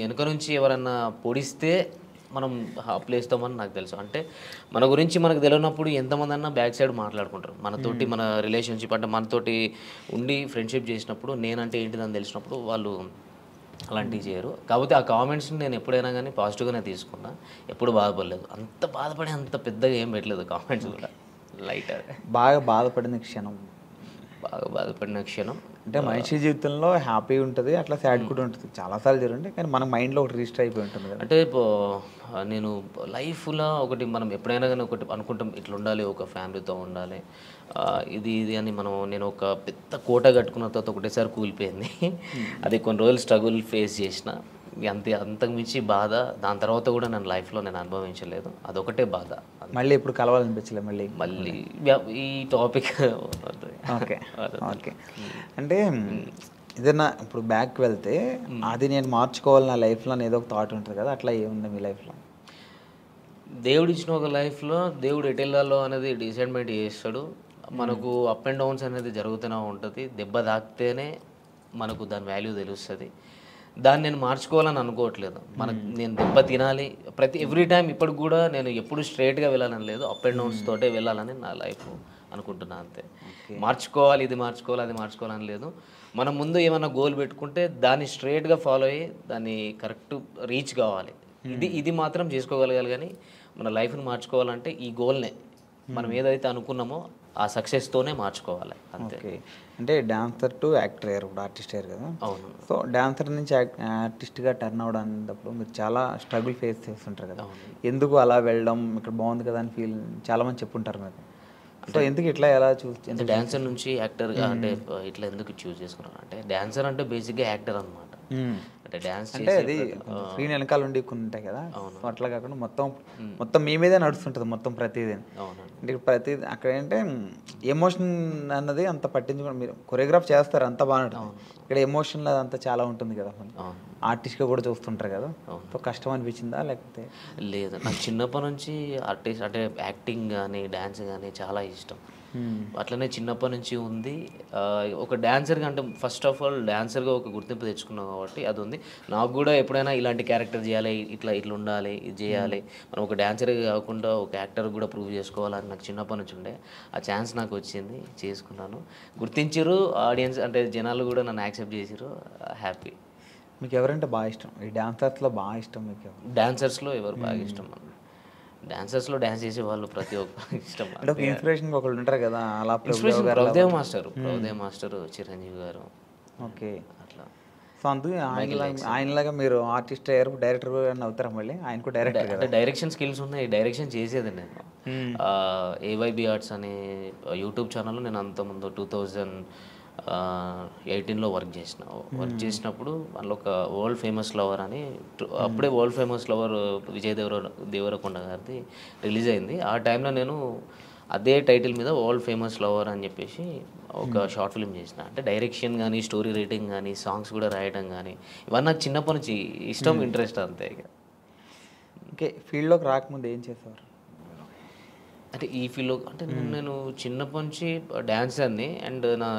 వెనుక నుంచి ఎవరన్నా పొడిస్తే మనం ప్లేస్తామని నాకు తెలుసు. అంటే మన గురించి మనకు తెలియనప్పుడు ఎంతమంది అన్నా బ్యాక్ సైడ్ మాట్లాడుకుంటారు. మనతోటి మన రిలేషన్షిప్ అంటే మనతోటి ఉండి ఫ్రెండ్షిప్ చేసినప్పుడు నేనంటే ఏంటిదని తెలిసినప్పుడు వాళ్ళు అలాంటివి చేయరు. కాకపోతే ఆ కామెంట్స్ని నేను ఎప్పుడైనా కానీ పాజిటివ్గానే తీసుకున్నా. ఎప్పుడు బాధపడలేదు. అంత బాధపడి అంత పెద్దగా ఏం పెట్టలేదు కామెంట్స్ కూడా. లైట్ బాగా బాధపడిన క్షణం బాగా బాధపడిన క్షణం అంటే మనిషి జీవితంలో హ్యాపీ ఉంటుంది, అట్లా సాడ్ కూడా ఉంటుంది. చాలాసార్లు జరుగుతుంది, కానీ మన మైండ్లో ఒకటి రిజిస్టర్ అయిపోయి ఉంటుంది కదా. అంటే నేను లైఫ్లో ఒకటి మనం ఎప్పుడైనా కానీ ఒకటి అనుకుంటాం, ఇట్లా ఉండాలి, ఒక ఫ్యామిలీతో ఉండాలి, ఇది ఇది అని నేను ఒక పెద్ద కోట కట్టుకున్న తర్వాత ఒకటేసారి కూలిపోయింది. అది కొన్ని రోజులు స్ట్రగుల్ ఫేస్ చేసిన, అంతకుమించి బాధ దాని తర్వాత కూడా నేను లైఫ్లో అనుభవించలేదు. అదొకటే బాధ. మళ్ళీ ఇప్పుడు కలవాలనిపించలే మళ్ళీ ఈ టాపిక్. Okay okay. అంటే ఏదైనా ఇప్పుడు బ్యాక్ వెళ్తే అది నేను మార్చుకోవాలి నా లైఫ్లో అని ఏదో ఒక థాట్ ఉంటుంది కదా, అట్లా ఏముంది మీ లైఫ్లో? దేవుడు ఇచ్చిన ఒక లైఫ్లో దేవుడు ఎటు వెళ్ళాలో అనేది డిసైడ్మెంట్ చేస్తాడు. మనకు అప్ అండ్ డౌన్స్ అనేది జరుగుతూనే ఉంటుంది. దెబ్బ తాకితేనే మనకు దాని వాల్యూ తెలుస్తుంది. దాన్ని నేను మార్చుకోవాలని అనుకోవట్లేదు. నేను దెబ్బ తినాలి ఎవ్రీ టైం. ఇప్పటికి కూడా నేను ఎప్పుడు స్ట్రైట్గా వెళ్ళాలని లేదు, అప్ అండ్ డౌన్స్ తోటే వెళ్ళాలని నా లైఫ్ అనుకుంటున్నా అంతే. మార్చుకోవాలి, ఇది మార్చుకోవాలి, అది మార్చుకోవాలని లేదు. మనం ముందు ఏమైనా గోల్ పెట్టుకుంటే దాన్ని స్ట్రైట్గా ఫాలో అయ్యి దాన్ని కరెక్ట్ రీచ్ కావాలి. ఇది మాత్రం చేసుకోగలగాలి. కానీ మన లైఫ్ని మార్చుకోవాలంటే ఈ గోల్నే మనం ఏదైతే అనుకున్నామో ఆ సక్సెస్తోనే మార్చుకోవాలి అంతే. అంటే డాన్సర్ టు యాక్టర్ అయ్యారు, ఇప్పుడు ఆర్టిస్ట్ అయ్యారు కదా. అవును. సో డాన్సర్ నుంచి ఆర్టిస్ట్గా టర్న్ అవడానికి మీరు చాలా స్ట్రగుల్ ఫేస్ చేస్తుంటారు కదా. ఎందుకు అలా వెళ్ళడం, ఇక్కడ బాగుంది కదా అని ఫీల్ చాలామంది చెప్పుంటారు మీరు. సో ఎందుకు ఇట్లా ఎలా అంటే డాన్సర్ నుంచి యాక్టర్గా అంటే ఇట్లా ఎందుకు చూస్ చేసుకున్నాను అంటే, డాన్సర్ అంటే బేసిక్గా యాక్టర్ అనమాట. అంటే డాన్స్ అంటే అది స్క్రీన్ వెనకాల ఉండి కొన్ని ఉంటాయి కదా. సో అట్లా కాకుండా మొత్తం మీ మీదే నడుస్తుంటుంది మొత్తం ప్రతిదీ. అంటే ప్రతిదీ అక్కడ ఏంటంటే ఎమోషన్ అన్నది అంత పట్టించుకోండి. మీరు కొరియోగ్రాఫ్ చేస్తారు అంత బాగుంటుంది, ఇక్కడ ఎమోషన్ అదంతా చాలా ఉంటుంది కదా. ఆర్టిస్ట్గా కూడా చూస్తుంటారు కదా. సో కష్టం అనిపించిందా లేకపోతే? లేదు, నాకు చిన్నప్పటి నుంచి ఆర్టిస్ట్ అంటే యాక్టింగ్ కానీ డ్యాన్స్ కానీ చాలా ఇష్టం. అట్లనే చిన్నప్పటి నుంచి ఉంది. ఒక డ్యాన్సర్గా అంటే ఫస్ట్ ఆఫ్ ఆల్ డ్యాన్సర్గా ఒక గుర్తింపు తెచ్చుకున్నాం కాబట్టి అది ఉంది. నాకు కూడా ఎప్పుడైనా ఇలాంటి క్యారెక్టర్ చేయాలి, ఇట్లా ఉండాలి, ఇది చేయాలి, మనం ఒక డ్యాన్సర్గా కాకుండా ఒక యాక్టర్ కూడా ప్రూవ్ చేసుకోవాలని నాకు చిన్నప్పటి నుంచి ఉండే. ఆ ఛాన్స్ నాకు వచ్చింది, చేసుకున్నాను. గుర్తించారు ఆడియన్స్, అంటే జనాలు కూడా నన్ను యాక్సెప్ట్ చేసారు. హ్యాపీ. మీకు ఎవరంటే బాగా ఇష్టం? ఈ డాన్సర్స్లో బాగా ఇష్టం మీకు? డాన్సర్స్లో ఎవరు బాగా ఇష్టం? డాన్సర్స్లో డాన్స్ చేసే వాళ్ళు ప్రతి ఒక్క ఇష్టం. అంటే ఒక ఇన్స్పిరేషన్ ఒకళ్ళు ఉంటారు కదా, అలా ప్రభుదేవ్ మాస్టర్, చిరంజీవి గారు. ఓకే, అట్లా. సో అందుకే ఆయనలాగా మీరు ఆర్టిస్ట్ అయ్యారు, డైరెక్టర్ అవుతారా? మళ్ళీ ఆయన కూడా డైరెక్టర్ అంటే డైరెక్షన్ స్కిల్స్ ఉన్నాయి, డైరెక్షన్ చేసేది నేను. ఏవైబి ఆర్ట్స్ అనే యూట్యూబ్ ఛానల్లో నేను అంతకుముందు 2018లో వర్క్ చేసినప్పుడు అందులో ఒక వరల్డ్ ఫేమస్ లవర్ అని, అప్పుడే world famous lover Vijay Deverakonda గారిది రిలీజ్ అయింది. ఆ టైంలో నేను అదే టైటిల్ మీద వరల్డ్ ఫేమస్ లవర్ అని చెప్పేసి ఒక షార్ట్ ఫిల్మ్ చేసిన. అంటే డైరెక్షన్ కానీ, స్టోరీ రైటింగ్ కానీ, సాంగ్స్ కూడా రాయడం కానీ, ఇవన్నీ నాకు చిన్నప్పటి నుంచి ఇష్టం, ఇంట్రెస్ట్ అంతే. ఇక ఓకే, ఫీల్డ్లోకి రాకముందు ఏం చేసేవారు? అంటే ఈ ఫీల్డ్లో అంటే నేను చిన్నప్పటి నుంచి డ్యాన్సర్ని, అండ్ నా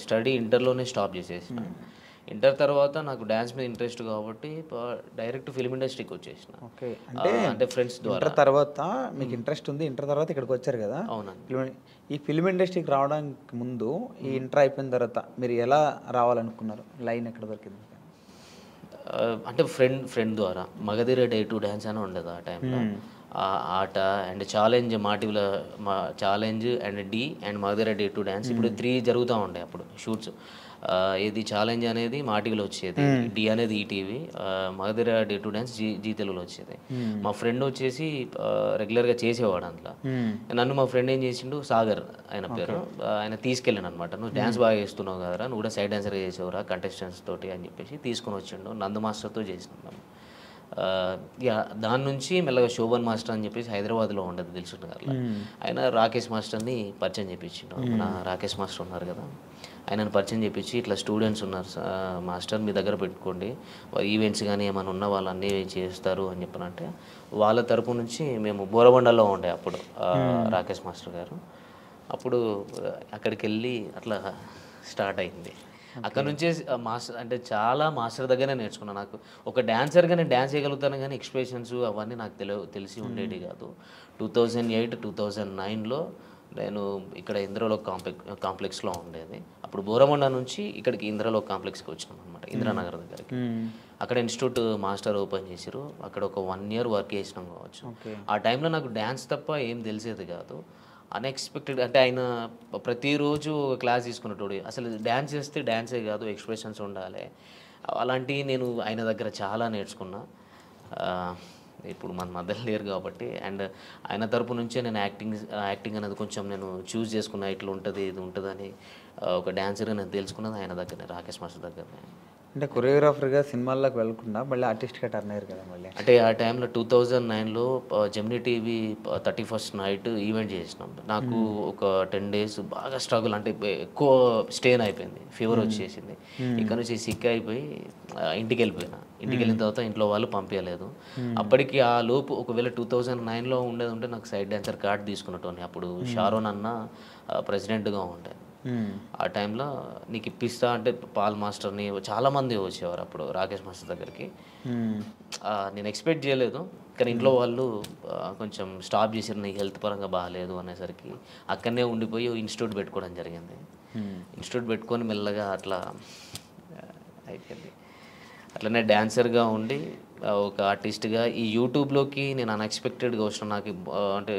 స్టడీ ఇంటర్లోనే స్టాప్ చేసేసిన. ఇంటర్ తర్వాత నాకు డ్యాన్స్ మీద ఇంట్రెస్ట్ కాబట్టి డైరెక్ట్ ఫిల్మ్ ఇండస్ట్రీకి వచ్చేసిన. ఓకే, అంటే ఫ్రెండ్స్ ద్వారా. ఇంటర్ తర్వాత మీకు ఇంట్రెస్ట్ ఉంది, ఇంటర్ తర్వాత ఇక్కడికి వచ్చారు కదా. అవునండి. ఈ ఫిల్మ్ ఇండస్ట్రీకి రావడానికి ముందు, ఈ ఇంటర్ అయిపోయిన తర్వాత మీరు ఎలా రావాలనుకున్నారు? లైన్ ఎక్కడ దొరికింది? అంటే ఫ్రెండ్ ద్వారా మగధీర డే 2 డ్యాన్స్ అని ఉండదు ఆ టైంలో. Aata and challenge, challenge and Dhee and Magadheera డే 2 డ్యాన్స్, ఇప్పుడు 3 జరుగుతూ ఉండే అప్పుడు షూట్స్. ఇది ఛాలెంజ్ అనేది మా టీవీలో వచ్చేది, డి అనేది ఈటీవీ, మగధీర డే 2 డ్యాన్స్ జీ తెలుగులో వచ్చేది. మా ఫ్రెండ్ వచ్చేసి రెగ్యులర్గా చేసేవాడు అందులో. నన్ను మా ఫ్రెండ్ ఏం చేసిండు, సాగర్ ఆయన పేరు, ఆయన తీసుకెళ్ళాను అనమాట. నువ్వు డ్యాన్స్ బాగా చేస్తున్నావు కదరా, నువ్వు కూడా సైడ్ డాన్సర్గా చేసేవరా కంటెస్టెంట్స్ తోటి అని చెప్పేసి తీసుకొని వచ్చిండు. నందు మాస్టర్తో చేసినాం. దాని నుంచి మెల్లగా శోభన్ మాస్టర్ అని చెప్పేసి హైదరాబాద్లో ఉండదు దిల్సుఖ్ నగర్లో, ఆయన రాకేష్ మాస్టర్ని పరిచయం చేయించిండు. మన రాకేష్ మాస్టర్ ఉన్నారు కదా, ఆయనను పరిచయం చేయించి ఇట్లా స్టూడెంట్స్ ఉన్నారు మాస్టర్, మీ దగ్గర పెట్టుకోండి, ఈవెంట్స్ కానీ ఏమైనా ఉన్న వాళ్ళు అన్నీ చేస్తారు అని చెప్పనంటే, వాళ్ళ తరపు నుంచి మేము బోరబండలో ఉండే అప్పుడు రాకేష్ మాస్టర్ గారు. అప్పుడు అక్కడికి వెళ్ళి అట్లా స్టార్ట్ అయింది. అక్కడ నుంచే మాస్టర్ అంటే చాలా మాస్టర్ దగ్గరనే నేర్చుకున్నాను. నాకు ఒక డాన్సర్గా నేను డాన్స్ చేయగలుగుతాను కానీ ఎక్స్ప్రెషన్స్ అవన్నీ నాకు తెలిసి ఉండేవి కాదు. 2008, 2009లో నేను ఇక్కడ ఇంద్రలోక్ కాంప్లెక్స్లో ఉండేది. అప్పుడు బోరమండ నుంచి ఇక్కడికి ఇంద్రలోక్ కాంప్లెక్స్కి వచ్చినాం అనమాట, ఇంద్రానగర్ దగ్గరికి. అక్కడ ఇన్స్టిట్యూట్ మాస్టర్ ఓపెన్ చేసిరు. అక్కడ ఒక 1 year వర్క్ చేసినాం కావచ్చు. ఆ టైంలో నాకు డ్యాన్స్ తప్ప ఏం తెలిసేది కాదు. అన్ఎక్స్పెక్టెడ్ అంటే ఆయన ప్రతిరోజు క్లాస్ తీసుకునేటోడు. అసలు డ్యాన్స్ చేస్తే డ్యాన్సే కాదు, ఎక్స్ప్రెషన్స్ ఉండాలి. అలాంటివి నేను ఆయన దగ్గర చాలా నేర్చుకున్నా. ఇప్పుడు మన మధ్యలో లేరు కాబట్టి. అండ్ ఆయన తరపు నుంచే నేను యాక్టింగ్ అనేది కొంచెం నేను చూస్ చేసుకున్నా. ఇట్లా ఉంటుంది, ఇది ఉంటుందని ఒక డాన్సర్గా నేను తెలుసుకున్నది ఆయన దగ్గరనే, రాకేష్ మాస్టర్ దగ్గరనే. అంటే కొరియోగ్రాఫర్గా సినిమాల్లోకి వెళ్ళకుండా మళ్ళీ ఆర్టిస్ట్గా టర్న్ అయ్యారు కదా మళ్ళీ. అంటే ఆ టైంలో 2009లో Gemini TV 31st night event చేసినాం. నాకు ఒక 10 days బాగా స్ట్రగుల్, అంటే ఎక్కువ స్టెయిన్ అయిపోయింది, ఫీవర్ వచ్చేసింది. ఇక్కడ నుంచి సిక్ అయిపోయి ఇంటికి వెళ్ళిపోయినా. ఇంటికి వెళ్ళిన తర్వాత ఇంట్లో వాళ్ళు పంపించలేదు. అప్పటికి ఆ లోపు ఒకవేళ 2009లో ఉండేది ఉంటే నాకు సైడ్ డాన్సర్ కార్డ్ తీసుకున్నట్టు. అప్పుడు షారోన్ అన్న ప్రెసిడెంట్గా ఉండే. ఆ టైంలో నీకు ఇప్పిస్తా అంటే పాల్ మాస్టర్ని చాలామంది వచ్చేవారు అప్పుడు రాకేష్ మాస్టర్ దగ్గరికి. నేను ఎక్స్పెక్ట్ చేయలేదు, కానీ ఇంట్లో వాళ్ళు కొంచెం స్టాప్ చేసారు, నీకు హెల్త్ పరంగా బాగాలేదు అనేసరికి అక్కడనే ఉండిపోయి ఇన్స్టిట్యూట్ పెట్టుకోవడం జరిగింది. ఇన్స్టిట్యూట్ పెట్టుకొని మెల్లగా అట్లా అయిపోయింది. అట్లనే డాన్సర్గా ఉండి ఒక ఆర్టిస్ట్గా ఈ యూట్యూబ్లోకి నేను అన్ఎక్స్పెక్టెడ్గా వచ్చిన. నాకు అంటే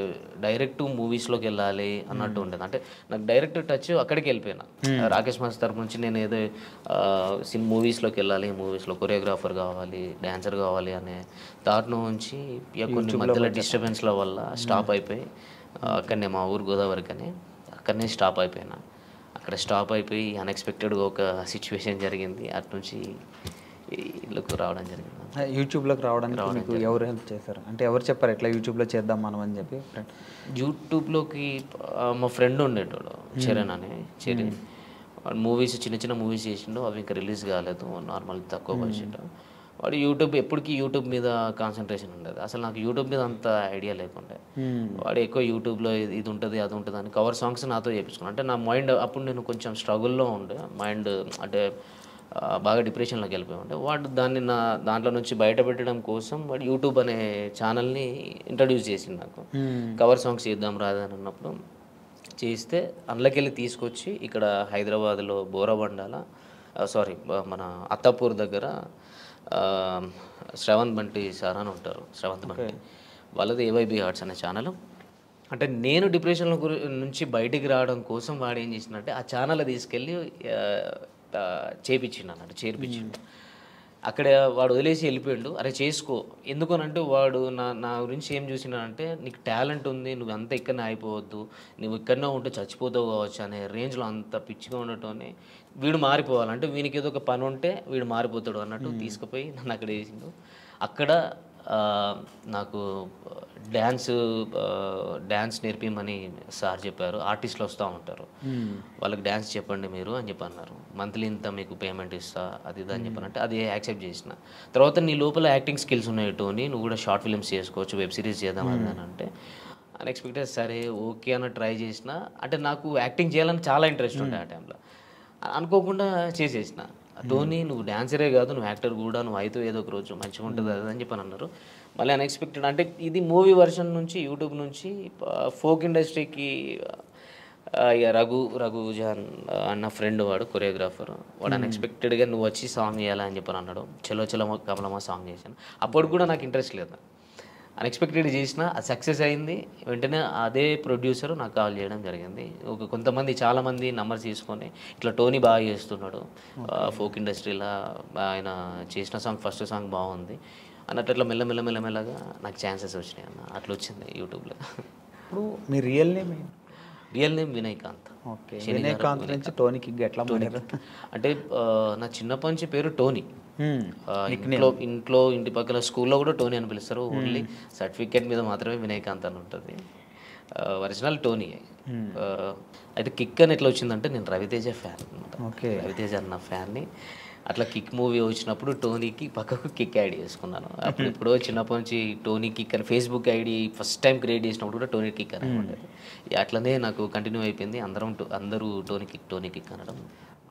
డైరెక్ట్ మూవీస్లోకి వెళ్ళాలి అన్నట్టు ఉండేది. అంటే నాకు డైరెక్ట్ టచ్ అక్కడికి వెళ్ళిపోయినా. రాకేష్ మాస్టర్ తరపు నుంచి నేను ఏదో మూవీస్లోకి వెళ్ళాలి, మూవీస్లో కొరియోగ్రాఫర్ కావాలి, డాన్సర్ కావాలి అనే థాట్ నుంచి కొన్ని మధ్యలో డిస్టర్బెన్స్ల వల్ల స్టాప్ అయిపోయి అక్కడనే మా ఊరు గోదావరికి అని అక్కడనే స్టాప్ అయిపోయినా. అక్కడ స్టాప్ అయిపోయి అన్ఎక్స్పెక్టెడ్గా ఒక సిచ్యువేషన్ జరిగింది. అటు నుంచి ఇళ్ళకు రావడం జరిగింది. యూట్యూబ్లోకి రావడానికి మీకు ఎవరు హెల్ప్ చేశారు? అంటే ఎవరు చెప్పారు ఇట్లా యూట్యూబ్లో చేద్దాం మనం అని చెప్పి? యూట్యూబ్లోకి మా ఫ్రెండ్ ఉండేటోడు, చరణ్ అని. వాడు మూవీస్ చిన్న చిన్న మూవీస్ చేసిండు, అవి ఇంకా రిలీజ్ కాలేదు, నార్మల్ తక్కువ బడ్జెట్. వాడు ఎప్పటికీ యూట్యూబ్ మీద కాన్సన్ట్రేషన్ ఉండేది. అసలు నాకు యూట్యూబ్ మీద అంత ఐడియా లేకుండే. వాడు ఎక్కువ యూట్యూబ్లో ఇది ఉంటుంది, అది ఉంటుంది అని కవర్ సాంగ్స్ నాతో చేయించుకున్నాను. అంటే నా మైండ్ అప్పుడు నేను కొంచెం స్ట్రగుల్లో ఉండే, మైండ్ అంటే బాగా డిప్రెషన్లోకి వెళ్ళిపోయి ఉండే. వాడు దాంట్లో నుంచి బయటపెట్టడం కోసం వాడు యూట్యూబ్ అనే ఛానల్ని ఇంట్రడ్యూస్ చేసింది నాకు. కవర్ సాంగ్స్ చేద్దాం రాదని అన్నప్పుడు చేస్తే అందులోకి వెళ్ళి తీసుకొచ్చి ఇక్కడ హైదరాబాద్లో బోరబండాల మన అత్తాపూర్ దగ్గర శ్రవంత్ బంటి సార్ అని ఉంటారు, శ్రవంత్ బంటి. వాళ్ళది ఏవైబీ ఆర్ట్స్ అనే ఛానల్. అంటే నేను డిప్రెషన్లో నుంచి బయటికి రావడం కోసం వాడు ఏం చేసినట్టే ఆ ఛానల్ తీసుకెళ్ళి చేపించిండు అన్నట్టు, చేర్పించిండు. అక్కడ వాడు వదిలేసి వెళ్ళిపోయాడు. అరే చేసుకో, ఎందుకనంటే వాడు నా గురించి ఏం చూసినాడంటే నీకు టాలెంట్ ఉంది, నువ్వు అంత ఇక్కడనే అయిపోవద్దు, నువ్వు ఇక్కడనే ఉంటే చచ్చిపోతావు కావచ్చు అనే రేంజ్లో అంత పిచ్చిగా ఉండటం. వీడు మారిపోవాలంటే వీనికి ఏదో ఒక పని ఉంటే వీడు మారిపోతాడు అన్నట్టు తీసుకుపోయి నన్ను అక్కడ వేసిండు. అక్కడ నాకు డ్యాన్స్ నేర్పిమని సార్ చెప్పారు. ఆర్టిస్టులు వస్తూ ఉంటారు, వాళ్ళకి డ్యాన్స్ చెప్పండి మీరు అని చెప్పి అన్నారు. మంత్లీ ఇంత మీకు పేమెంట్ ఇస్తా, అది ఇది అని చెప్పానంటే అది యాక్సెప్ట్ చేసిన. తర్వాత నీ లోపల యాక్టింగ్ స్కిల్స్ ఉన్నాయి టోనీ, నువ్వు కూడా షార్ట్ ఫిల్మ్స్ చేసుకోవచ్చు, వెబ్ సిరీస్ చేద్దాం అని అంటే అన్ఎక్స్పెక్టెడ్ సరే ఓకే అన్న ట్రై చేసిన. అంటే నాకు యాక్టింగ్ చేయాలని చాలా ఇంట్రెస్ట్ ఉండే ఆ టైంలో. అనుకోకుండా చేసేసిన. టోనీ నువ్వు డాన్సరే కాదు, నువ్వు యాక్టర్ కూడా, నువ్వు అయితే ఏదో ఒక రోజు మంచిగా ఉంటుంది అది అని చెప్పని అన్నారు. మళ్ళీ అన్ఎక్స్పెక్టెడ్ అంటే ఇది మూవీ వర్షన్ నుంచి యూట్యూబ్ నుంచి ఫోక్ ఇండస్ట్రీకి ఇక రఘుజాన్ అన్న ఫ్రెండ్, వాడు కొరియోగ్రాఫర్. వాడు అన్ఎక్స్పెక్టెడ్గా నువ్వు వచ్చి సాంగ్ చేయాలని చెప్పని అన్నాడు. చలో చలో కమలమ్మ సాంగ్ చేశాను. అప్పుడు కూడా నాకు ఇంట్రెస్ట్ లేదు, అన్ఎక్స్పెక్టెడ్ చేసిన, అది సక్సెస్ అయింది. వెంటనే అదే ప్రొడ్యూసర్ నాకు కాల్ చేయడం జరిగింది. చాలామంది నంబర్స్ తీసుకొని ఇట్లా టోనీ బాగా చేస్తున్నాడు ఫోక్ ఇండస్ట్రీలో, ఆయన చేసిన సాంగ్ ఫస్ట్ సాంగ్ బాగుంది అన్నట్టు అట్లా మెల్లమెల్లగా నాకు ఛాన్సెస్ వచ్చినాయి అన్న. అట్లా వచ్చింది యూట్యూబ్లో. ఇప్పుడు మీ real name Vinayakanth. Okay, Vinayakanth నుంచి టోనీకి ఎట్లా మారారు? అంటే నా చిన్నప్పటి నుంచి పేరు టోనీ. ఇంట్లో ఇంటి పక్కల స్కూల్లో కూడా టోనీ అని పిలుస్తారు. ఓన్లీ సర్టిఫికేట్ మీద మాత్రమే వినయకాంత్ అని ఉంటుంది. Original Tony. అయితే కిక్ అని ఎట్లా వచ్చిందంటే నేను రవితేజ ఫ్యాన్ అనమాట. రవితేజ అన్న ఫ్యాన్ని. అట్లా కిక్ మూవీ వచ్చినప్పుడు టోనీకి పక్కకు కిక్ యాడ్ చేసుకున్నాను. అప్పుడు ఎప్పుడో చిన్నప్పటి నుంచి టోనీ కిక్ అని Facebook ID first time create చేసినప్పుడు కూడా టోనీ కిక్ అని ఉండేది. అట్లనే నాకు కంటిన్యూ అయిపోయింది. అందరూ టోనీ కిక్ అనడం.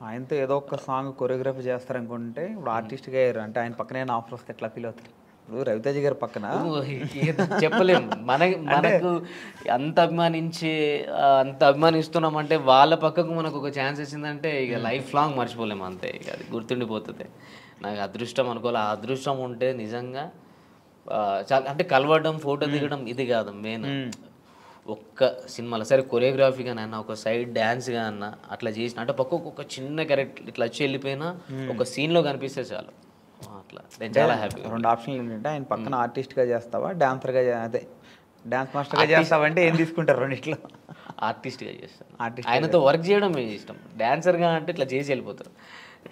ఆయనతో ఏదో ఒక సాంగ్ కొరియోగ్రఫీ చేస్తారనుకుంటే ఇప్పుడు ఆర్టిస్ట్గా అయ్యారు అంటే ఆయన పక్కనే ఆఫర్ వస్తే ఎట్లా ఫీల్ అవుతారు? ఇప్పుడు రవితేజ గారి పక్కన చెప్పలేము. మనకు అంత అభిమానిస్తున్నామంటే వాళ్ళ పక్కకు మనకు ఒక ఛాన్స్ వచ్చిందంటే ఇక లైఫ్ లాంగ్ మర్చిపోలేము అంతే. ఇక అది గుర్తుండిపోతుంది. నాకు అదృష్టం అనుకోవాలి. ఆ అదృష్టం ఉంటే నిజంగా చాలా అంటే కలవడం, ఫోటో దిగడం ఇది కాదు మెయిన్. ఒక్క సినిమాలో సరే కొరియోగ్రఫీగా అన్న, ఒక సైడ్ డ్యాన్స్గా అన్న అట్లా చేసిన అంటే పక్కకు ఒక చిన్న క్యారెక్టర్ ఇట్లా వచ్చి వెళ్ళిపోయినా ఒక సీన్లో కనిపిస్తే చాలు. అట్లా నేను చాలా హ్యాపీ. 2 ఆప్షన్లు ఏంటంటే ఆయన పక్కన ఆర్టిస్ట్గా చేస్తావా, డాన్సర్గా అదే డాన్స్ మాస్టర్గా చేస్తావంటే ఏం తీసుకుంటారు రెండిట్లో? ఆర్టిస్ట్గా చేస్తాను. ఆయనతో వర్క్ చేయడం ఇష్టం. డాన్సర్గా అంటే ఇట్లా చేసి వెళ్ళిపోతారు.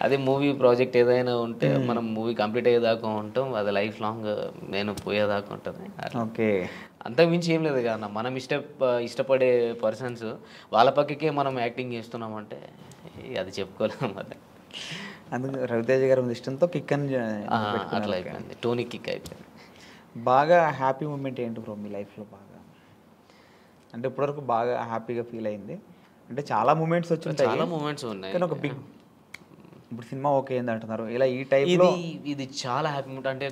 అదే మూవీ ప్రాజెక్ట్ ఏదైనా ఉంటే మనం మూవీ కంప్లీట్ అయ్యేదాకా ఉంటాం. అది లైఫ్ లాంగ్ నేను పోయేదాకా ఉంటుంది. ఓకే, అంతకు మించి ఏం లేదు కదా. మనం ఇష్టపడే పర్సన్స్ వాళ్ళ పక్కకే మనం యాక్టింగ్ చేస్తున్నామంటే అది చెప్పుకోలేము. అదే అందుకు రవితేజ గారి మీద ఇష్టంతో కిక్ అని అట్లా అయిపోయింది. టోనీ కిక్ అయిపోయింది. బాగా హ్యాపీ మూమెంట్ ఏంటి బ్రో మీ లైఫ్లో? బాగా అంటే ఇప్పటివరకు బాగా హ్యాపీగా ఫీల్ అయింది అంటే చాలా మూమెంట్స్ వచ్చి ఉంటాయి, చాలా మూమెంట్స్ ఉన్నాయి. కానీ ఒక బిగ్ ఇప్పుడు సినిమా ఓకే ఏంది అంటున్నారు ఇలా ఈ టైప్లో ఇది చాలా హ్యాపీ మూమెంట్. అంటే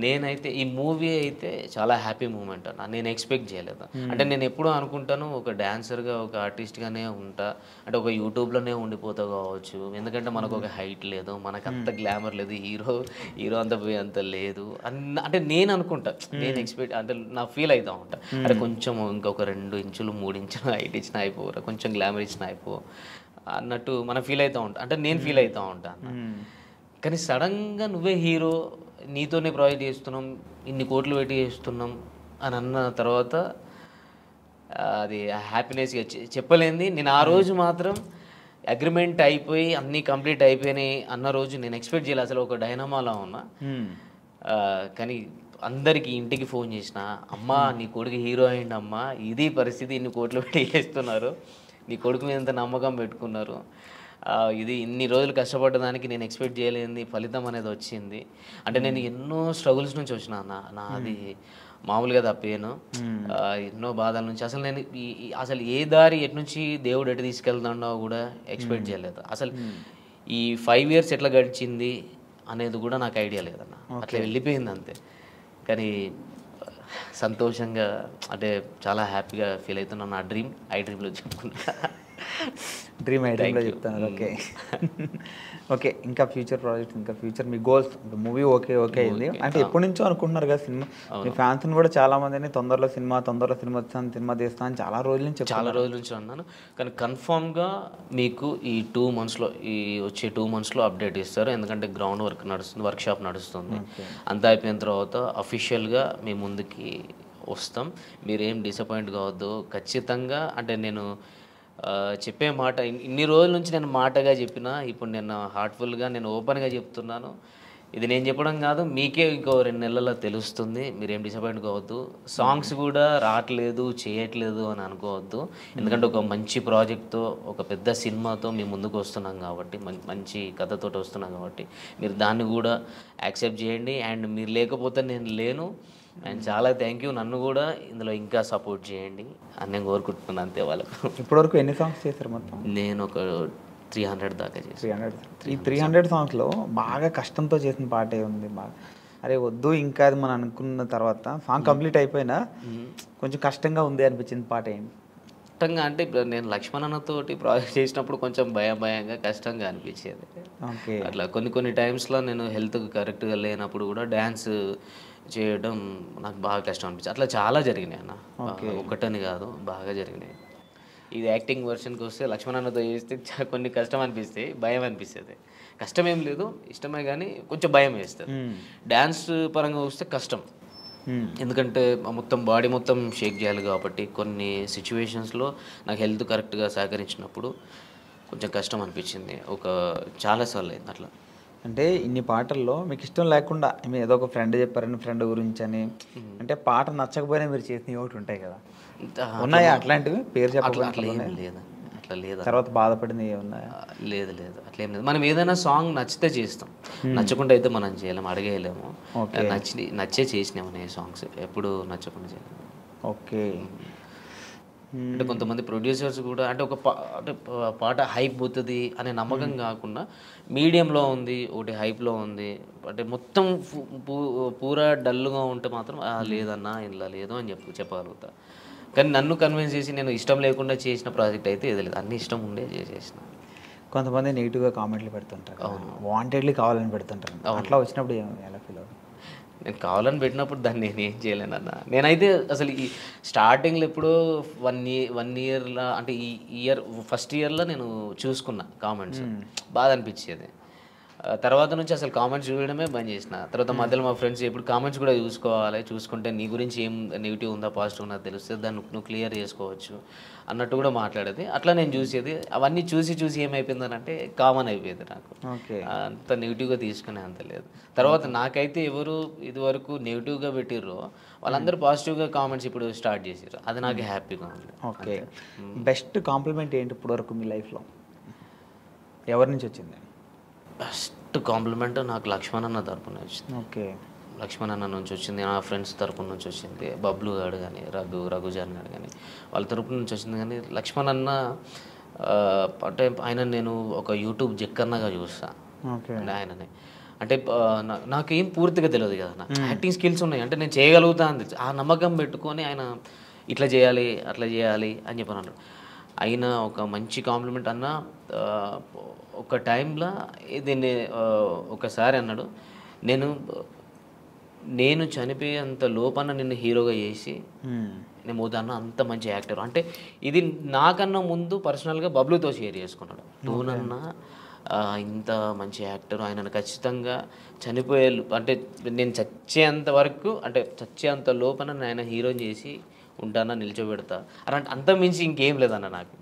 నేనైతే ఈ మూవీ అయితే చాలా హ్యాపీ మూమెంట్ అన్న. నేను ఎక్స్పెక్ట్ చేయలేదు. అంటే నేను ఎప్పుడూ అనుకుంటాను ఒక డాన్సర్గా, ఒక ఆర్టిస్ట్గానే ఉంటా, అంటే ఒక యూట్యూబ్లోనే ఉండిపోతా కావచ్చు. ఎందుకంటే మనకు ఒక హైట్ లేదు, మనకు అంత గ్లామర్ లేదు, హీరో అంత లేదు అంటే నేను అనుకుంటా. నేను ఎక్స్పెక్ట్ అంటే నా ఫీల్ అవుతూ ఉంటా, అంటే కొంచెం ఇంకొక 2 ఇంచులు 3 ఇంచులు హైట్ ఇచ్చినా అయిపోరా, కొంచెం గ్లామర్ ఇచ్చినా అయిపో అన్నట్టు మనం ఫీల్ అవుతూ ఉంటాం. అంటే నేను ఫీల్ అవుతూ ఉంటాను. కానీ సడన్గా నువ్వే హీరో, నీతోనే ప్రాజెక్ట్ చేస్తున్నాం, ఇన్ని కోట్లు పెట్టి చేస్తున్నాం అని అన్న తర్వాత అది హ్యాపీనెస్గా చెప్పలేంది. నేను ఆ రోజు మాత్రం అగ్రిమెంట్ అయిపోయి అన్నీ కంప్లీట్ అయిపోయినాయి అన్న రోజు నేను ఎక్స్పెక్ట్ చేయలేదు. అసలు ఒక డైనమాలా ఉన్నా. కానీ అందరికీ ఇంటికి ఫోన్ చేసిన, అమ్మా నీ కొడుకు హీరో అయ్యిండు అమ్మా, ఇది పరిస్థితి, ఇన్ని కోట్లు పెట్టి చేస్తున్నారు, నీ కొడుకు మీద ఎంత నమ్మకం పెట్టుకున్నారు, ఇది ఇన్ని రోజులు కష్టపడ్డదానికి నేను ఎక్స్పెక్ట్ చేయలేని ఫలితం అనేది వచ్చింది. అంటే నేను ఎన్నో స్ట్రగుల్స్ నుంచి వచ్చిన నాది మామూలుగా తప్పేను. ఎన్నో బాధల నుంచి అసలు నేను అసలు ఏ దారి ఎటు నుంచి దేవుడు ఎటు తీసుకెళ్తాడో కూడా ఎక్స్పెక్ట్ చేయలేదు. అసలు ఈ 5 years ఎట్లా గడిచింది అనేది కూడా నాకు ఐడియా లేదన్న. అట్లా వెళ్ళిపోయింది అంతే. కానీ సంతోషంగా అంటే చాలా హ్యాపీగా ఫీల్ అవుతున్నాను. నా ఐ డ్రీమ్లో చెప్పుకున్నా. డ్రీమ్ ఐటెంలో చెప్తాను. ఓకే ఓకే, ఇంకా ఫ్యూచర్ ప్రాజెక్ట్స్, ఇంకా ఫ్యూచర్ మీ గోల్స్? మూవీ ఓకే అయింది అంటే ఎప్పటి నుంచో అనుకుంటున్నారు కదా సినిమా. మీ ఫ్యాన్స్ని కూడా చాలా మందిని తొందరలో సినిమా వస్తాను, సినిమా తీస్తాను అని చాలా రోజుల నుంచి అన్నాను. కానీ కన్ఫామ్గా మీకు ఈ 2 monthsలో, ఈ వచ్చే 2 monthsలో అప్డేట్ ఇస్తారు. ఎందుకంటే గ్రౌండ్ వర్క్ నడుస్తుంది, వర్క్షాప్ నడుస్తుంది. అంతా అయిపోయిన తర్వాత అఫీషియల్గా మీ ముందుకి వస్తాం. మీరేం డిసప్పాయింట్ కావద్దు ఖచ్చితంగా. అంటే నేను చెప్పే మాట ఇన్ని రోజుల నుంచి నేను మాటగా చెప్పిన, ఇప్పుడు నేను హార్ట్ఫుల్గా నేను ఓపెన్గా చెప్తున్నాను. ఇది నేను చెప్పడం కాదు, మీకే ఇంకో 2 నెలల్లో తెలుస్తుంది. మీరేం డిసప్పాయింట్ కావద్దు. సాంగ్స్ కూడా రావట్లేదు, చేయట్లేదు అని అనుకోవద్దు. ఎందుకంటే ఒక మంచి ప్రాజెక్ట్తో, ఒక పెద్ద సినిమాతో మీ ముందుకు వస్తున్నాం కాబట్టి, మంచి కథతో వస్తున్నాం కాబట్టి మీరు దాన్ని కూడా యాక్సెప్ట్ చేయండి. అండ్ మీరు లేకపోతే నేను లేను. అండ్ చాలా థ్యాంక్ యూ. నన్ను కూడా ఇందులో ఇంకా సపోర్ట్ చేయండి అని నేను కోరుకుంటున్నాను అంతే. వాళ్ళకు ఇప్పటివరకు ఎన్ని సాంగ్స్ చేశారు మొత్తం? నేను ఒక 300 దాకా చేశాను. ఈ 300 సాంగ్స్లో బాగా కష్టంతో చేసిన పాటే ఉంది. బాగా అరే వద్దు ఇంకా అది మనం అనుకున్న తర్వాత సాంగ్ కంప్లీట్ అయిపోయినా కొంచెం కష్టంగా ఉంది అనిపించింది పాట ఏంటి? కష్టంగా అంటే ఇప్పుడు నేను లక్ష్మణ్ అన్నతోటి ప్రాజెక్ట్ చేసినప్పుడు కొంచెం భయంగా కష్టంగా అనిపించేది. అట్లా కొన్ని టైమ్స్లో నేను హెల్త్ కరెక్ట్గా లేనప్పుడు కూడా డ్యాన్స్ చేయడం నాకు బాగా కష్టం అనిపించింది. అట్లా చాలా జరిగినాయి అన్న, ఒకటని కాదు, బాగా జరిగినాయి. ఇది యాక్టింగ్ వర్షన్కి వస్తే లక్ష్మణ్ అన్నతో చేస్తే కొన్ని కష్టం అనిపిస్తాయి, భయం అనిపిస్తుంది. కష్టం ఏం లేదు, ఇష్టమే, కానీ కొంచెం భయం వేస్తుంది. డ్యాన్స్ పరంగా వస్తే కష్టం, ఎందుకంటే మొత్తం బాడీ మొత్తం షేక్ చేయాలి కాబట్టి కొన్ని సిచ్యువేషన్స్లో నాకు హెల్త్ కరెక్ట్గా సహకరించినప్పుడు కొంచెం కష్టం అనిపించింది. చాలాసార్లు అయింది అట్లా. అంటే ఇన్ని పాటల్లో మీకు ఇష్టం లేకుండా మీరు ఏదో ఒక ఫ్రెండ్ చెప్పారని ఫ్రెండ్ గురించి అని, అంటే పాట నచ్చకపోయినా మీరు చేసినవి ఒకటి ఉంటాయి కదా, ఉన్నాయా అట్లాంటివి? పేరు చెప్పాలి అట్లా లేదా? తర్వాత బాధపడింది ఏమున్నాయా? లేదు అట్లేం లేదు. మనం ఏదైనా సాంగ్ నచ్చితే చేస్తాం, నచ్చకుండా అయితే మనం చేయలేము, అడిగేయలేము. నచ్చే చేసినాము నేను సాంగ్స్, ఎప్పుడు నచ్చకుండా చేయలేము. ఓకే, అంటే కొంతమంది ప్రొడ్యూసర్స్ కూడా అంటే అంటే పాట హైప్ పోతుంది అనే నమ్మకం కాకుండా మీడియంలో ఉంది, ఒకటి హైప్లో ఉంది, అంటే మొత్తం పూరా డల్గా ఉంటే మాత్రం లేదన్నా ఇలా లేదు అని చెప్పగలుగుతా. కానీ నన్ను కన్విన్స్ చేసి నేను ఇష్టం లేకుండా చేసిన ప్రాజెక్ట్ అయితే ఏది లేదు, అన్ని ఇష్టం ఉండే చేసేసిన. కొంతమంది నెగిటివ్గా కామెంట్లు పెడుతుంటారు, వాంటెడ్లీ కావాలని పెడుతుంటారు, అట్లా వచ్చినప్పుడు ఎలా ఫీల్ అవుతుంది? నేను కావాలని పెట్టినప్పుడు దాన్ని నేను ఏం చేయలేనన్నా. నేనైతే అసలు ఈ స్టార్టింగ్లో ఎప్పుడో 1 ఇయర్లో అంటే ఈ ఫస్ట్ ఇయర్లో నేను చూసుకున్నా కామెంట్స్, బాధ అనిపించేది. తర్వాత నుంచి అసలు కామెంట్స్ చూడడమే బంద్ చేసిన. తర్వాత మధ్యలో మా ఫ్రెండ్స్ ఎప్పుడు కామెంట్స్ కూడా చూసుకోవాలి, చూసుకుంటే నీ గురించి ఏం నెగిటివ్ ఉందా పాజిటివ్ ఉందా తెలుస్తుంది, దాన్ని నువ్వు క్లియర్ చేసుకోవచ్చు అన్నట్టు కూడా మాట్లాడేది. అట్లా నేను చూసేది. అవన్నీ చూసి ఏమైపోయిందని అంటే కామన్ అయిపోయింది నాకు. అంత నెగిటివ్గా తీసుకునే అంత లేదు. తర్వాత నాకైతే ఎవరు ఇదివరకు నెగిటివ్గా పెట్టిర్రో వాళ్ళందరూ పాజిటివ్గా కామెంట్స్ ఇప్పుడు స్టార్ట్ చేసారు, అది నాకు హ్యాపీగా ఉంది. ఓకే, బెస్ట్ కాంప్లిమెంట్ ఏంటి ఇప్పుడు వరకు మీ లైఫ్లో, ఎవరి నుంచి వచ్చింది? బెస్ట్ కాంప్లిమెంట్ నాకు లక్ష్మణ్ అన్న తరపున వచ్చింది. ఓకే, లక్ష్మణ్ అన్న నుంచి వచ్చింది, నా ఫ్రెండ్స్ తరపున నుంచి వచ్చింది, బబ్లు గారు కానీ రఘుజాన్ గారు కానీ వాళ్ళ తరపున నుంచి వచ్చింది. కానీ లక్ష్మణ్ అన్న అంటే ఆయన నేను ఒక యూట్యూబ్ జక్కన్నగా చూస్తాను. అంటే ఆయననే అంటే నాకేం పూర్తిగా తెలియదు కదా, నా యాక్టింగ్ స్కిల్స్ ఉన్నాయి అంటే నేను చేయగలుగుతా అని ఆ నమ్మకం పెట్టుకొని ఆయన ఇట్లా చేయాలి అట్లా చేయాలి అని చెప్పని అన్నాడు. అయినా ఒక మంచి కాంప్లిమెంట్ అన్న. ఒక టైంలో దీన్ని ఒకసారి అన్నాడు, నేను చనిపోయేంత లోపల నిన్ను హీరోగా చేసి నేను పోతాను, అంత మంచి యాక్టర్. అంటే ఇది నాకన్నా ముందు పర్సనల్గా బబ్లుతో షేర్ చేసుకున్నాడు. నువ్వునన్నా ఇంత మంచి యాక్టర్, ఆయనను ఖచ్చితంగా చనిపోయే అంటే నేను చచ్చేంత వరకు అంటే చచ్చేంత లోపల ఆయన హీరోని చేసి ఉంటానా, నిల్చోబెడతా అలాంటి అంత మించి ఇంకేం లేదన్న నాకు.